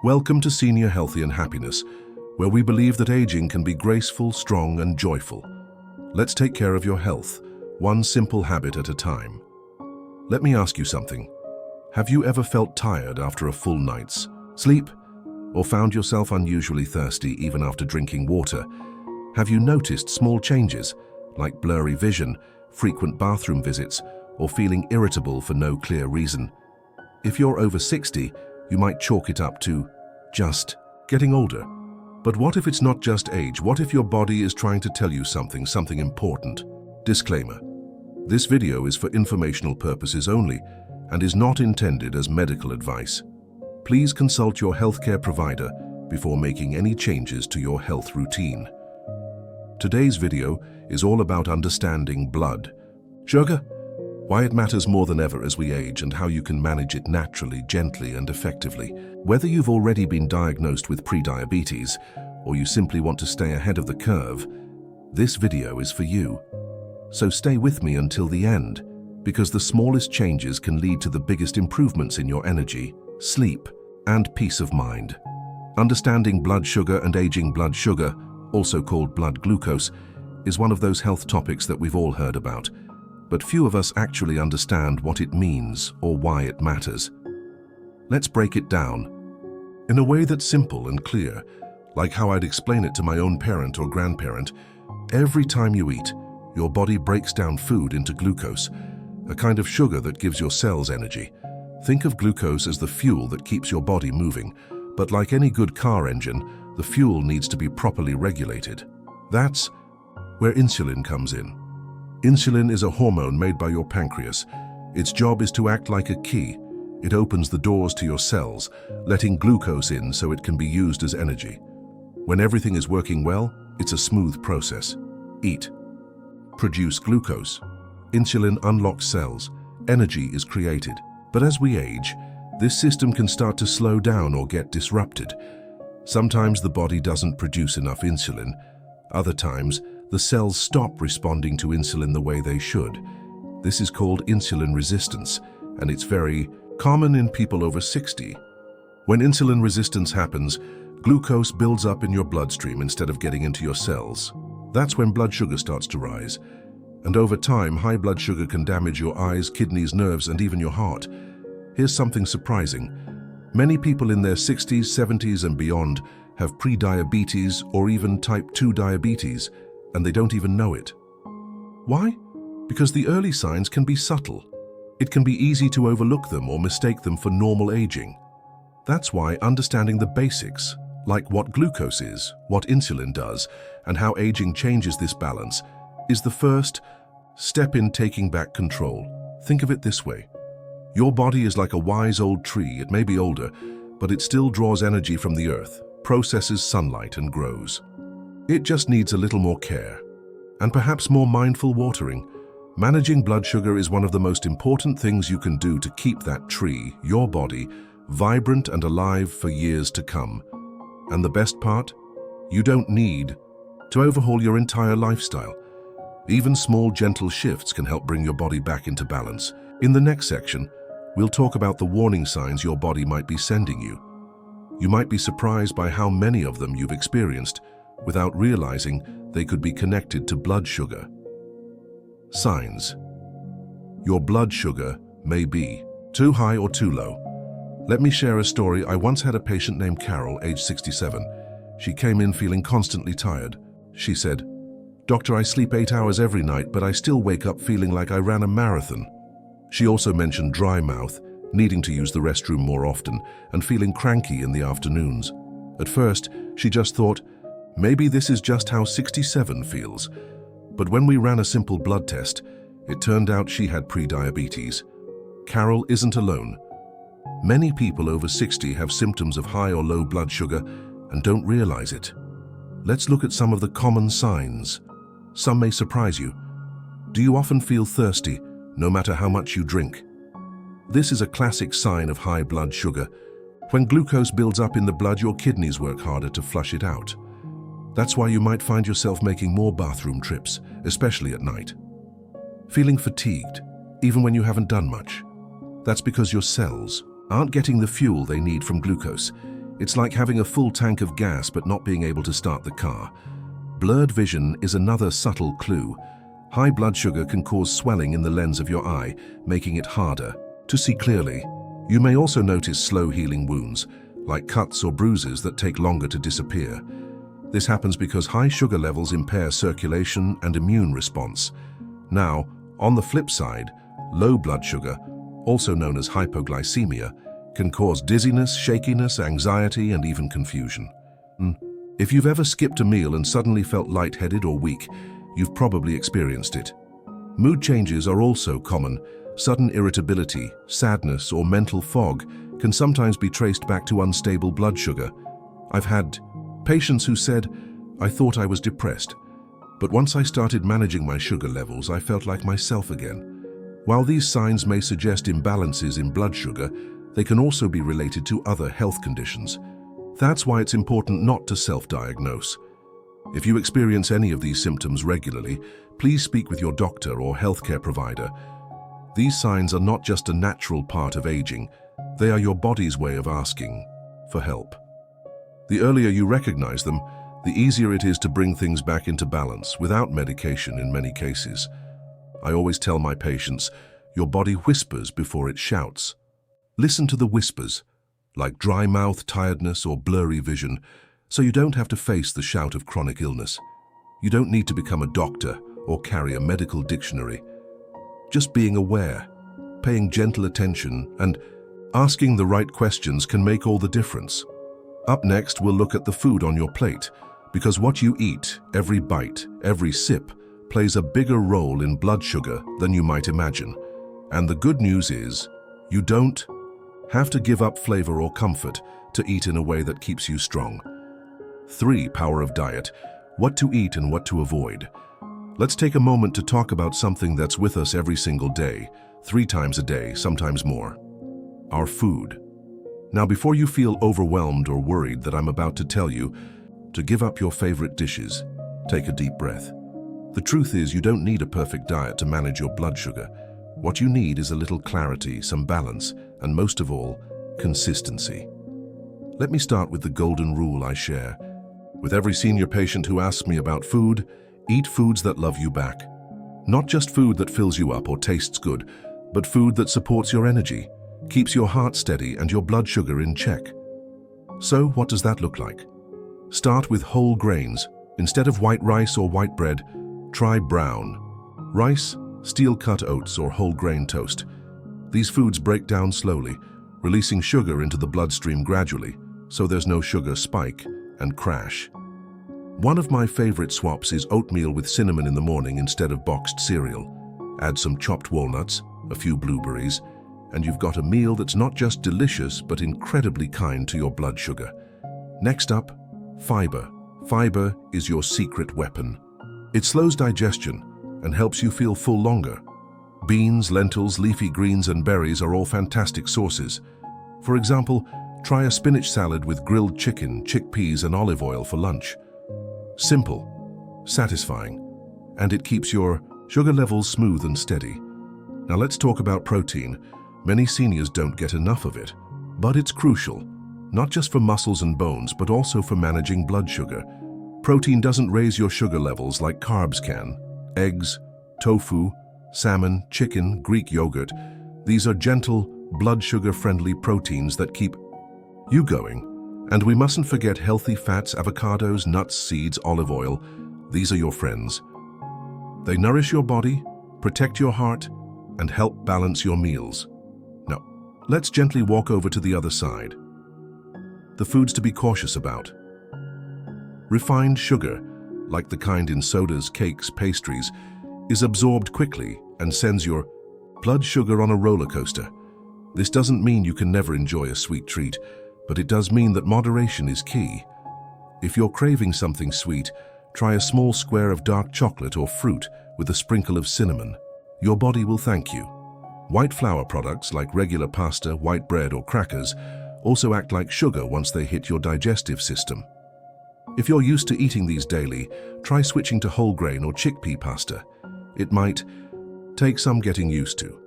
Welcome to Senior Healthy and Happiness, where we believe that aging can be graceful, strong, and joyful. Let's take care of your health, one simple habit at a time. Let me ask you something. Have you ever felt tired after a full night's sleep? Or found yourself unusually thirsty even after drinking water? Have you noticed small changes, like blurry vision, frequent bathroom visits, or feeling irritable for no clear reason? If you're over 60, you might chalk it up to just getting older. But what if it's not just age? What if your body is trying to tell you something important? Disclaimer: this video is for informational purposes only and is not intended as medical advice. Please consult your healthcare provider before making any changes to your health routine. Today's video is all about understanding blood sugar, why it matters more than ever as we age, and how you can manage it naturally, gently, and effectively. Whether you've already been diagnosed with prediabetes or you simply want to stay ahead of the curve, this video is for you. So stay with me until the end, because the smallest changes can lead to the biggest improvements in your energy, sleep, and peace of mind. Understanding blood sugar and aging blood sugar, also called blood glucose, is one of those health topics that we've all heard about, but few of us actually understand what it means or why it matters. Let's break it down in a way that's simple and clear, like how I'd explain it to my own parent or grandparent. Every time you eat, your body breaks down food into glucose, a kind of sugar that gives your cells energy. Think of glucose as the fuel that keeps your body moving, but like any good car engine, the fuel needs to be properly regulated. That's where insulin comes in. Insulin is a hormone made by your pancreas. Its job is to act like a key. It opens the doors to your cells, letting glucose in so it can be used as energy. When everything is working well, it's a smooth process. Eat. Produce glucose. Insulin unlocks cells. Energy is created. But as we age, this system can start to slow down or get disrupted. Sometimes the body doesn't produce enough insulin. Other times, the cells stop responding to insulin the way they should. This is called insulin resistance, and it's very common in people over 60. When insulin resistance happens, glucose builds up in your bloodstream instead of getting into your cells. That's when blood sugar starts to rise. And over time, high blood sugar can damage your eyes, kidneys, nerves, and even your heart. Here's something surprising. Many people in their 60s, 70s, and beyond have prediabetes or even type 2 diabetes, and they don't even know it. Why? Because the early signs can be subtle. It can be easy to overlook them or mistake them for normal aging. That's why understanding the basics, like what glucose is, what insulin does, and how aging changes this balance, is the first step in taking back control. Think of it this way. Your body is like a wise old tree. It may be older, but it still draws energy from the earth, processes sunlight, and grows. It just needs a little more care, and perhaps more mindful watering. Managing blood sugar is one of the most important things you can do to keep that tree, your body, vibrant and alive for years to come. And the best part? You don't need to overhaul your entire lifestyle. Even small, gentle shifts can help bring your body back into balance. In the next section, we'll talk about the warning signs your body might be sending you. You might be surprised by how many of them you've experienced without realizing they could be connected to blood sugar. Signs. Your blood sugar may be too high or too low. Let me share a story. I once had a patient named Carol, age 67. She came in feeling constantly tired. She said, "Doctor, I sleep 8 hours every night, but I still wake up feeling like I ran a marathon." She also mentioned dry mouth, needing to use the restroom more often, and feeling cranky in the afternoons. At first, she just thought, maybe this is just how 67 feels. But when we ran a simple blood test, it turned out she had prediabetes. Carol isn't alone. Many people over 60 have symptoms of high or low blood sugar and don't realize it. Let's look at some of the common signs. Some may surprise you. Do you often feel thirsty, no matter how much you drink? This is a classic sign of high blood sugar. When glucose builds up in the blood, your kidneys work harder to flush it out. That's why you might find yourself making more bathroom trips, especially at night. Feeling fatigued, even when you haven't done much. That's because your cells aren't getting the fuel they need from glucose. It's like having a full tank of gas but not being able to start the car. Blurred vision is another subtle clue. High blood sugar can cause swelling in the lens of your eye, making it harder to see clearly. You may also notice slow healing wounds, like cuts or bruises that take longer to disappear. This happens because high sugar levels impair circulation and immune response. Now, on the flip side, low blood sugar, also known as hypoglycemia, can cause dizziness, shakiness, anxiety, and even confusion. If you've ever skipped a meal and suddenly felt lightheaded or weak, you've probably experienced it. Mood changes are also common. Sudden irritability, sadness, or mental fog can sometimes be traced back to unstable blood sugar. I've had patients who said, "I thought I was depressed, but once I started managing my sugar levels, I felt like myself again." While these signs may suggest imbalances in blood sugar, they can also be related to other health conditions. That's why it's important not to self-diagnose. If you experience any of these symptoms regularly, please speak with your doctor or healthcare provider. These signs are not just a natural part of aging, they are your body's way of asking for help. The earlier you recognize them, the easier it is to bring things back into balance without medication in many cases. I always tell my patients, your body whispers before it shouts. Listen to the whispers, like dry mouth, tiredness, or blurry vision, so you don't have to face the shout of chronic illness. You don't need to become a doctor or carry a medical dictionary. Just being aware, paying gentle attention, and asking the right questions can make all the difference. Up next, we'll look at the food on your plate, because what you eat, every bite, every sip, plays a bigger role in blood sugar than you might imagine. And the good news is, you don't have to give up flavor or comfort to eat in a way that keeps you strong. 3. Power of diet. What to eat and what to avoid. Let's take a moment to talk about something that's with us every single day, 3 times a day, sometimes more. Our food. Now, before you feel overwhelmed or worried that I'm about to tell you to give up your favorite dishes, take a deep breath. The truth is, you don't need a perfect diet to manage your blood sugar. What you need is a little clarity, some balance, and most of all, consistency. Let me start with the golden rule I share. With every senior patient who asks me about food, eat foods that love you back. Not just food that fills you up or tastes good, but food that supports your energy, keeps your heart steady and your blood sugar in check. So, what does that look like? Start with whole grains. Instead of white rice or white bread, try brown rice, steel-cut oats, or whole grain toast. These foods break down slowly, releasing sugar into the bloodstream gradually, so there's no sugar spike and crash. One of my favorite swaps is oatmeal with cinnamon in the morning instead of boxed cereal. Add some chopped walnuts, a few blueberries, and you've got a meal that's not just delicious but incredibly kind to your blood sugar. Next up, fiber. Fiber is your secret weapon. It slows digestion and helps you feel full longer. Beans, lentils, leafy greens, and berries are all fantastic sources. For example, try a spinach salad with grilled chicken, chickpeas, and olive oil for lunch. Simple, satisfying, and it keeps your sugar levels smooth and steady. Now let's talk about protein. Many seniors don't get enough of it, but it's crucial, not just for muscles and bones, but also for managing blood sugar. Protein doesn't raise your sugar levels like carbs can. Eggs, tofu, salmon, chicken, Greek yogurt, these are gentle, blood sugar-friendly proteins that keep you going. And we mustn't forget healthy fats, avocados, nuts, seeds, olive oil. These are your friends. They nourish your body, protect your heart, and help balance your meals. Now, let's gently walk over to the other side. The foods to be cautious about. Refined sugar, like the kind in sodas, cakes, pastries, is absorbed quickly and sends your blood sugar on a roller coaster. This doesn't mean you can never enjoy a sweet treat, but it does mean that moderation is key. If you're craving something sweet, try a small square of dark chocolate or fruit with a sprinkle of cinnamon. Your body will thank you. White flour products like regular pasta, white bread, or crackers also act like sugar once they hit your digestive system. If you're used to eating these daily, try switching to whole grain or chickpea pasta. It might take some getting used to,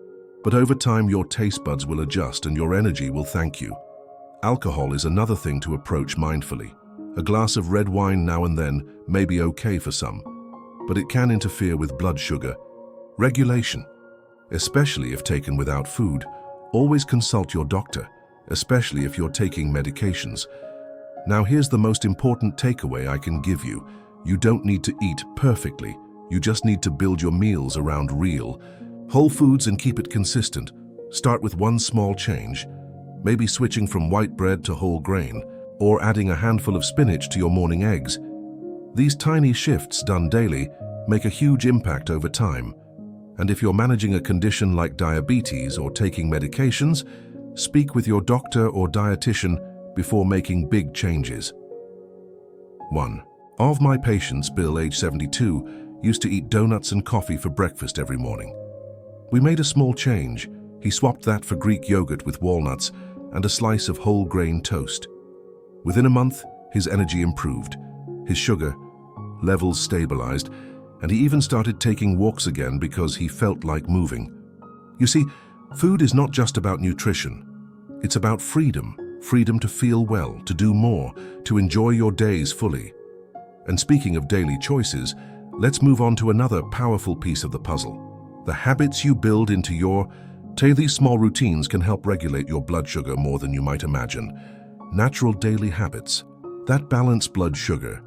but over time your taste buds will adjust and your energy will thank you. Alcohol is another thing to approach mindfully. A glass of red wine now and then may be okay for some, but it can interfere with blood sugar. Regulation, especially if taken without food. Always consult your doctor, especially if you're taking medications. Now here's the most important takeaway I can give you. You don't need to eat perfectly. You just need to build your meals around real, whole foods and keep it consistent. Start with one small change, maybe switching from white bread to whole grain, or adding a handful of spinach to your morning eggs. These tiny shifts done daily make a huge impact over time. And if you're managing a condition like diabetes or taking medications, speak with your doctor or dietitian before making big changes. 1. Of my patients, Bill, age 72, used to eat donuts and coffee for breakfast every morning. We made a small change. He swapped that for Greek yogurt with walnuts and a slice of whole grain toast. Within a month, his energy improved, his sugar levels stabilized, and he even started taking walks again because he felt like moving. You see, food is not just about nutrition. It's about freedom. Freedom to feel well, to do more, to enjoy your days fully. And speaking of daily choices, let's move on to another powerful piece of the puzzle. The habits you build into your day. These small routines can help regulate your blood sugar more than you might imagine. Natural daily habits that balance blood sugar.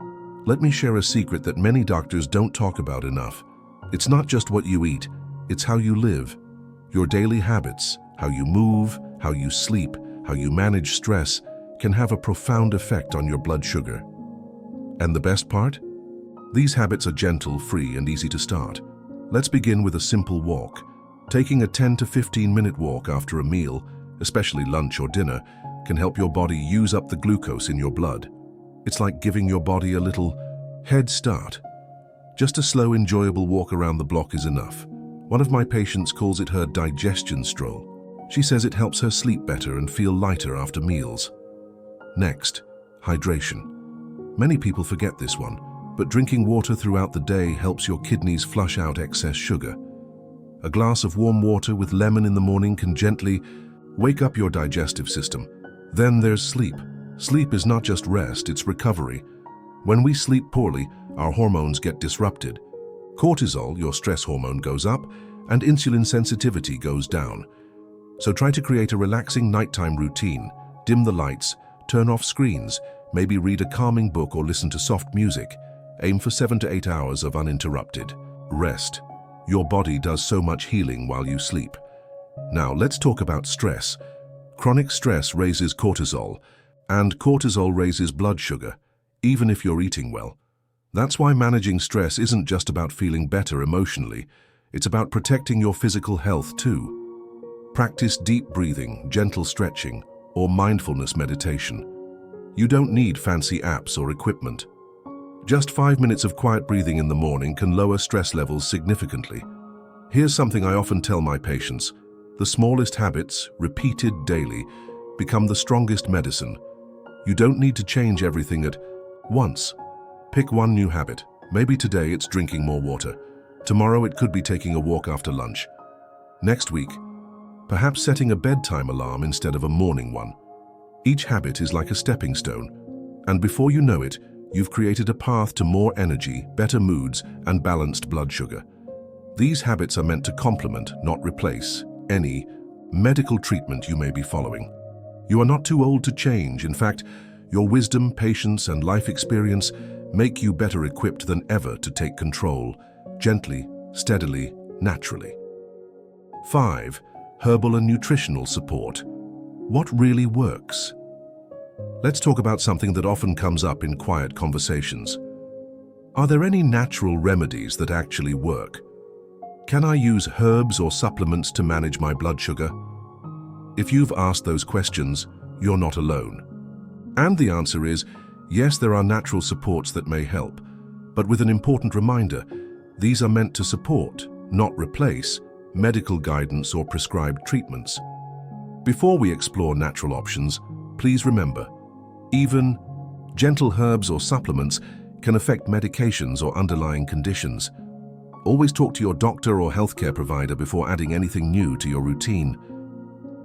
Let me share a secret that many doctors don't talk about enough. It's not just what you eat, it's how you live. Your daily habits, how you move, how you sleep, how you manage stress, can have a profound effect on your blood sugar. And the best part? These habits are gentle, free, and easy to start. Let's begin with a simple walk. Taking a 10 to 15-minute walk after a meal, especially lunch or dinner, can help your body use up the glucose in your blood. It's like giving your body a little head start. Just a slow, enjoyable walk around the block is enough. One of my patients calls it her digestion stroll. She says it helps her sleep better and feel lighter after meals. Next, hydration. Many people forget this one, but drinking water throughout the day helps your kidneys flush out excess sugar. A glass of warm water with lemon in the morning can gently wake up your digestive system. Then there's sleep. Sleep is not just rest, it's recovery. When we sleep poorly, our hormones get disrupted. Cortisol, your stress hormone, goes up, and insulin sensitivity goes down. So try to create a relaxing nighttime routine. Dim the lights, turn off screens, maybe read a calming book or listen to soft music. Aim for 7 to 8 hours of uninterrupted rest. Your body does so much healing while you sleep. Now let's talk about stress. Chronic stress raises cortisol, and cortisol raises blood sugar, even if you're eating well. That's why managing stress isn't just about feeling better emotionally, it's about protecting your physical health too. Practice deep breathing, gentle stretching, or mindfulness meditation. You don't need fancy apps or equipment. Just 5 minutes of quiet breathing in the morning can lower stress levels significantly. Here's something I often tell my patients. The smallest habits, repeated daily, become the strongest medicine. You don't need to change everything at once. Pick one new habit. Maybe today it's drinking more water. Tomorrow it could be taking a walk after lunch. Next week, perhaps setting a bedtime alarm instead of a morning one. Each habit is like a stepping stone, and before you know it, you've created a path to more energy, better moods, and balanced blood sugar. These habits are meant to complement, not replace, any medical treatment you may be following. You are not too old to change. In fact, your wisdom, patience, and life experience make you better equipped than ever to take control, gently, steadily, naturally. 5. Herbal and nutritional support. What really works? Let's talk about something that often comes up in quiet conversations. Are there any natural remedies that actually work? Can I use herbs or supplements to manage my blood sugar? If you've asked those questions, you're not alone. And the answer is, yes, there are natural supports that may help, but with an important reminder, these are meant to support, not replace, medical guidance or prescribed treatments. Before we explore natural options, please remember, even gentle herbs or supplements can affect medications or underlying conditions. Always talk to your doctor or healthcare provider before adding anything new to your routine.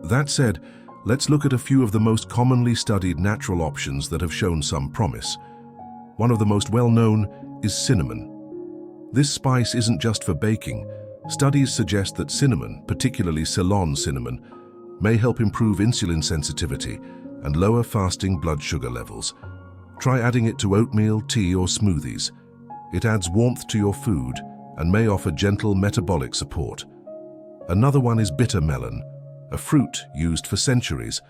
That said, Let's look at a few of the most commonly studied natural options that have shown some promise. One of the most well-known is cinnamon. This spice isn't just for baking. Studies suggest that cinnamon, particularly Ceylon cinnamon, may help improve insulin sensitivity and lower fasting blood sugar levels. Try adding it to oatmeal, tea, or smoothies. It adds warmth to your food and may offer gentle metabolic support. Another one is bitter melon, a fruit used for centuries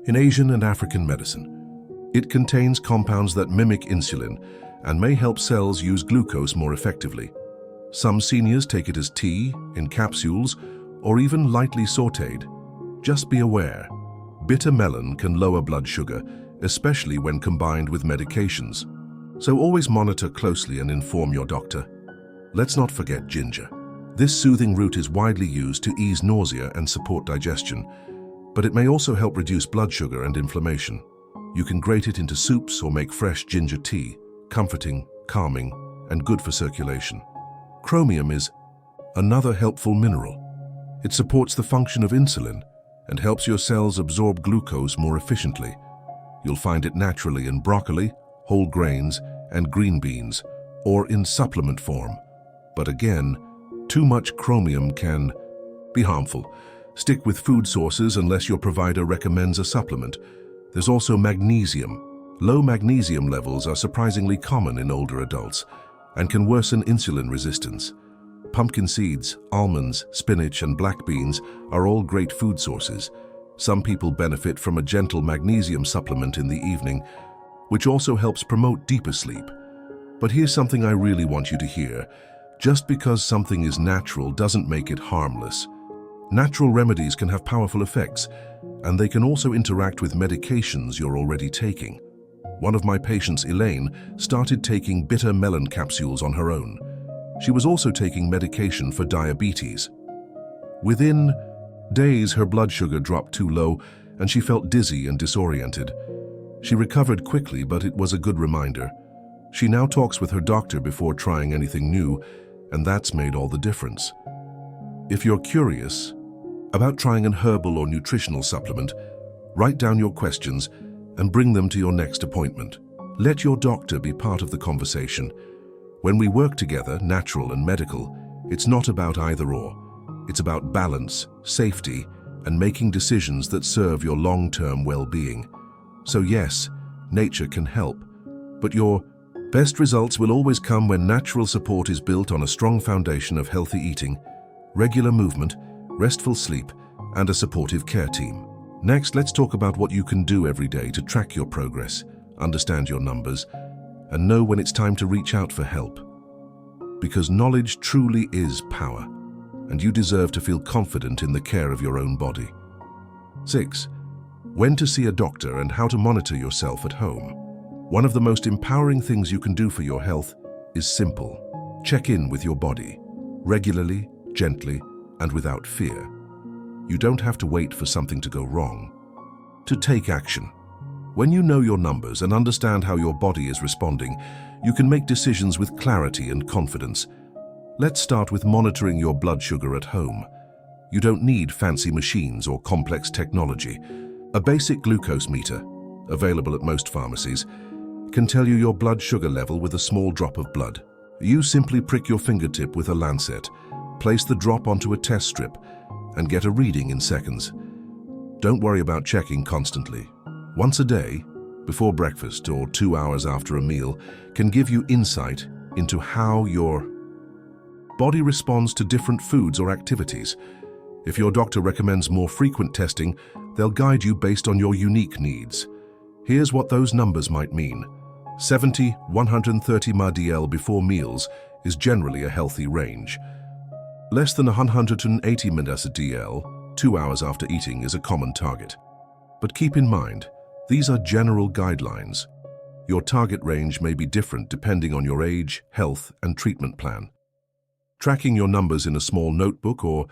in Asian and African medicine. It contains compounds that mimic insulin and may help cells use glucose more effectively. Some seniors take it as tea, in capsules, or even lightly sautéed. Just be aware, bitter melon can lower blood sugar, especially when combined with medications. So always monitor closely and inform your doctor. Let's not forget ginger. This soothing root is widely used to ease nausea and support digestion, but it may also help reduce blood sugar and inflammation. You can grate it into soups or make fresh ginger tea, comforting, calming, and good for circulation. Chromium is another helpful mineral. It supports the function of insulin and helps your cells absorb glucose more efficiently. You'll find it naturally in broccoli, whole grains, and green beans, or in supplement form. But again, too much chromium can be harmful. Stick with food sources unless your provider recommends a supplement. There's also magnesium. Low magnesium levels are surprisingly common in older adults and can worsen insulin resistance. Pumpkin seeds, almonds, spinach, and black beans are all great food sources. Some people benefit from a gentle magnesium supplement in the evening, which also helps promote deeper sleep. But here's something I really want you to hear. Just because something is natural doesn't make it harmless. Natural remedies can have powerful effects, and they can also interact with medications you're already taking. One of my patients, Elaine, started taking bitter melon capsules on her own. She was also taking medication for diabetes. Within days, her blood sugar dropped too low, and she felt dizzy and disoriented. She recovered quickly, but it was a good reminder. She now talks with her doctor before trying anything new, and that's made all the difference. If you're curious about trying an herbal or nutritional supplement, write down your questions and bring them to your next appointment. Let your doctor be part of the conversation. When we work together, natural and medical, it's not about either or. It's about balance, safety, and making decisions that serve your long-term well-being. So yes, nature can help, but your best results will always come when natural support is built on a strong foundation of healthy eating, regular movement, restful sleep, and a supportive care team. Next, let's talk about what you can do every day to track your progress, understand your numbers, and know when it's time to reach out for help. Because knowledge truly is power, and you deserve to feel confident in the care of your own body. 6. When to see a doctor and how to monitor yourself at home. One of the most empowering things you can do for your health is simple. Check in with your body, regularly, gently, and without fear. You don't have to wait for something to go wrong. To take action. When you know your numbers and understand how your body is responding, you can make decisions with clarity and confidence. Let's start with monitoring your blood sugar at home. You don't need fancy machines or complex technology. A basic glucose meter, available at most pharmacies, can tell you your blood sugar level with a small drop of blood. You simply prick your fingertip with a lancet, place the drop onto a test strip, and get a reading in seconds. Don't worry about checking constantly. Once a day, before breakfast or 2 hours after a meal, can give you insight into how your body responds to different foods or activities. If your doctor recommends more frequent testing, they'll guide you based on your unique needs. Here's what those numbers might mean. 70–130 mdl before meals is generally a healthy range. Less than 180 mdl 2 hours after eating is a common target. But keep in mind, these are general guidelines. Your target range may be different depending on your age, health, and treatment plan. Tracking your numbers in a small notebook or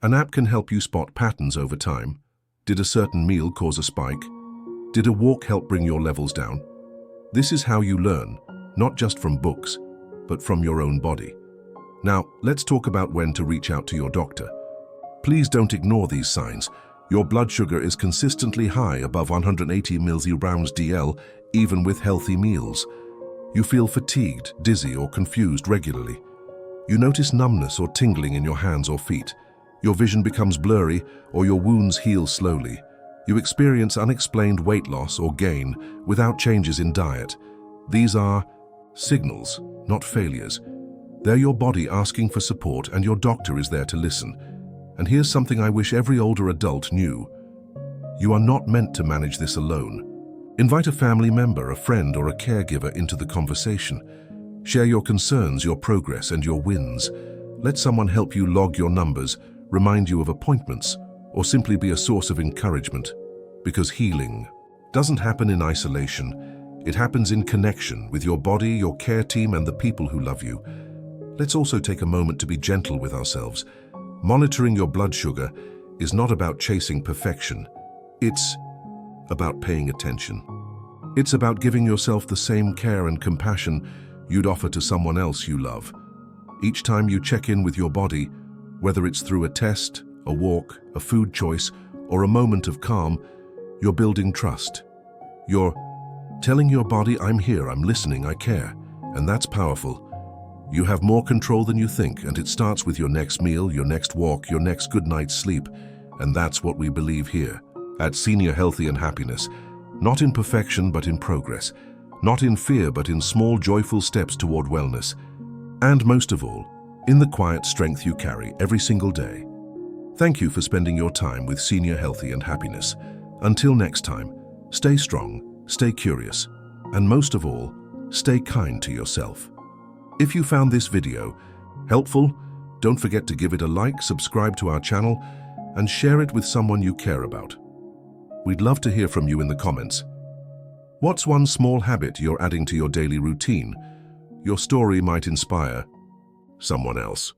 an app can help you spot patterns over time. Did a certain meal cause a spike? Did a walk help bring your levels down? This is how you learn, not just from books, but from your own body. Now, let's talk about when to reach out to your doctor. Please don't ignore these signs. Your blood sugar is consistently high above 180 mg/dl, even with healthy meals. You feel fatigued, dizzy, or confused regularly. You notice numbness or tingling in your hands or feet. Your vision becomes blurry, or your wounds heal slowly. You experience unexplained weight loss or gain without changes in diet. These are signals, not failures. They're your body asking for support, and your doctor is there to listen. And here's something I wish every older adult knew. You are not meant to manage this alone. Invite a family member, a friend, or a caregiver into the conversation. Share your concerns, your progress, and your wins. Let someone help you log your numbers, remind you of appointments, or simply be a source of encouragement. Because healing doesn't happen in isolation. It happens in connection with your body, your care team, and the people who love you. Let's also take a moment to be gentle with ourselves. Monitoring your blood sugar is not about chasing perfection. It's about paying attention. It's about giving yourself the same care and compassion you'd offer to someone else you love. Each time you check in with your body, whether it's through a test, a walk, a food choice, or a moment of calm, you're building trust. You're telling your body, I'm here, I'm listening, I care. And that's powerful. You have more control than you think, and it starts with your next meal, your next walk, your next good night's sleep. And that's what we believe here at Senior Healthy and Happiness. Not in perfection, but in progress. Not in fear, but in small, joyful steps toward wellness. And most of all, in the quiet strength you carry every single day. Thank you for spending your time with Senior Healthy and Happiness. Until next time, stay strong, stay curious, and most of all, stay kind to yourself. If you found this video helpful, don't forget to give it a like, subscribe to our channel, and share it with someone you care about. We'd love to hear from you in the comments. What's one small habit you're adding to your daily routine? Your story might inspire someone else.